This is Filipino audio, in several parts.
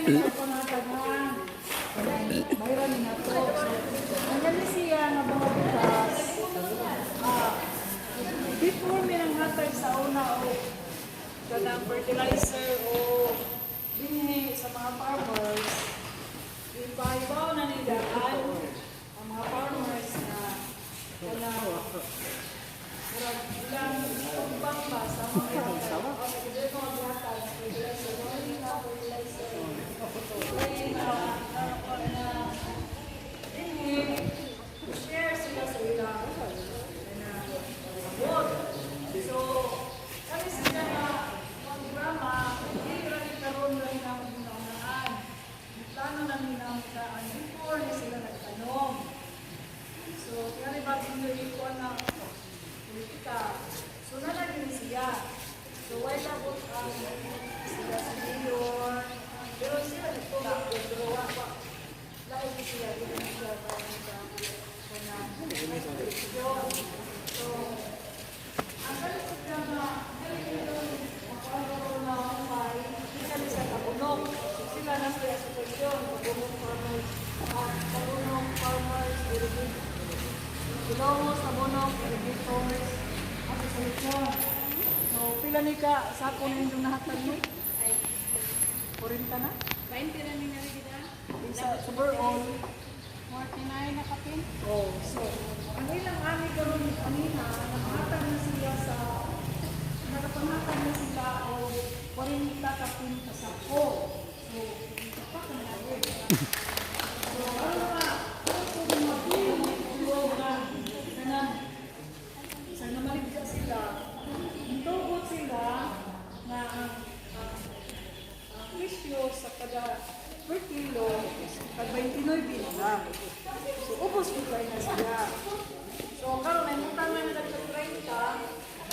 Mayroon na to. Ang ganda siya nga mga bukas. Before may nanghatag sa una o kanang fertilizer o binhi sa mga farmers, ipahibaw na nila ang mga farmers na kanang ilang tumbang ba sa mga share sila sa ilang wood. So, kami sila na programa, hindi rin karoon rin ang unang-unaan. Plano na nila ang before na sila nagtanong. So, kaya rin bagong nilikuan na politika. So, nalagin siya. So, why labot ang sila sa mayor. Pero sila ito na, pero wala. Lahat sila, hindi sila parang sa so, ang kalikot na makakaroon na umay, hindi sa kabunok. Sila na sa asosasyon, kabunok farmers, Ilongos, kabunok, irrigators, asosasyon. So, pila ni ka sa akong yung nahatag mo? 40 na? 20 na nangyari kita. Sa overall, 49 na kapin. oh, so, ang ilang ani karon kanina, nakahatag na sila sa, nakapangatag na sila o 40 kapin kasako. So, pa ka na yun. So, ano nga, kung mag-tulog na, sa namaligya sila, tugot sila na ang presyo sa kada per kilo, pag 29 lang. So, ubos ko kayo na sila. So, karoon may mutang na nagka-30,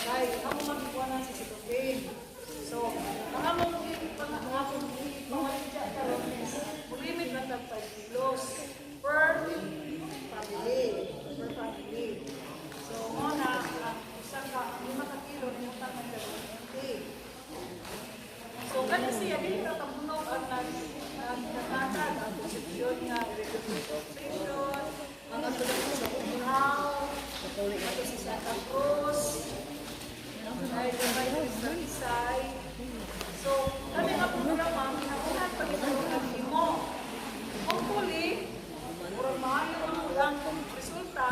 ay, ako magkuha na si Sikopin. So, ang among pangapagpapalidya karoon is, limit na tag 5 kilos per family. Per family. So, muna, isang ka, 5 kilo, mutang na 20. So, ganun siya, hindi na tabunog ang nagkakatag ang posisyon nga representation, mga tulad sa Umahaw, ato sa Santa Cruz, ay diba sa Isay. So, kami nga programa, minakunan pag ito ang imo. Hopefully, murang maayo ang resulta,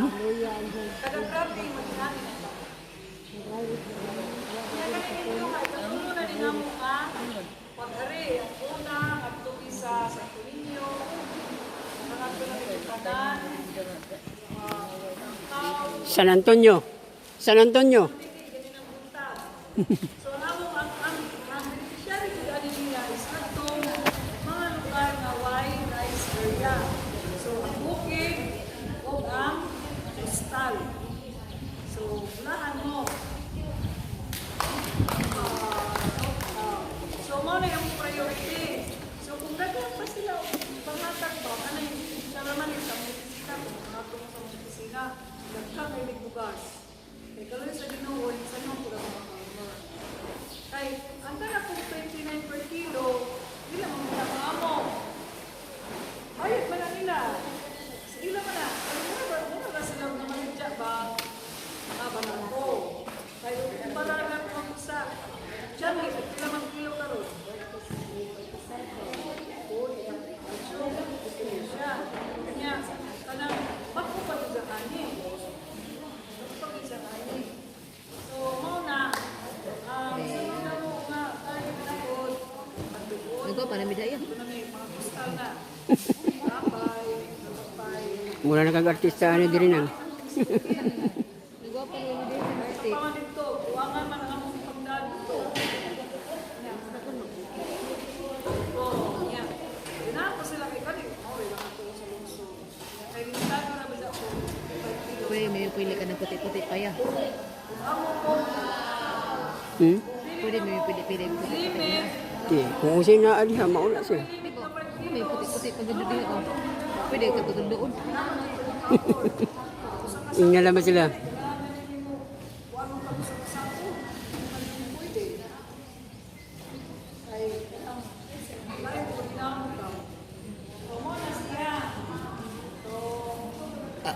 kada-grabe maginanin ito. Kaya ganun yung itulo na din ang mga pag-ari, ang unang, at tuwi sa Santo Niño, ang Kadan, San Antonio. San Antonio. so, ang beneficiary ko gani niya is atong mga lugar na wide rice area. So, ang bukid o ang coastal. So, unahan mo. So, mo na yung priority. So, kung gagawin pa sila, panghatag ba, ano yung saraman yung sa medisina, kung panghatag mo sa medisina, nagkang ay nagbugas. Kaya kaloy sa Ginoo, sa nyo pula mga farmer. Kaya, ang tara kung 29 per kilo, hindi lang mga pinakamo. Ayot ba na nila? Sige lang ba na? Ano ba sila namanidya ba? Ba na ako? Kaya, kung parang ako sa diyan, ilang kilo ka ron? Kanya, kanang bako pa ito sa kanya. Bako pa ito sa kanya. So, muna, sa mga mo nga, tayo pinagod, pagdugon. Nagawa pa namin daya. Ito na may mga kustal na. Kapay, kapay. Mula na kag-artista ano diri nang. Nagawa pa namin daya. Ito pa man dito, buwangan man ang among pagdaan dito. Sila kay kani, okay lang ako sa lungsod. Kaya ginitado na ba ako? Pwede may pili ka ng puti-puti pa ya. Amo ko, Pwede may pili ng puti-puti limit, ya. Kung sino na aliha mauna siya. May puti-puti pag ganda din ako. Pwede ka tutun doon. Ingala ba sila? ay, ang lain ko ginamit Ah,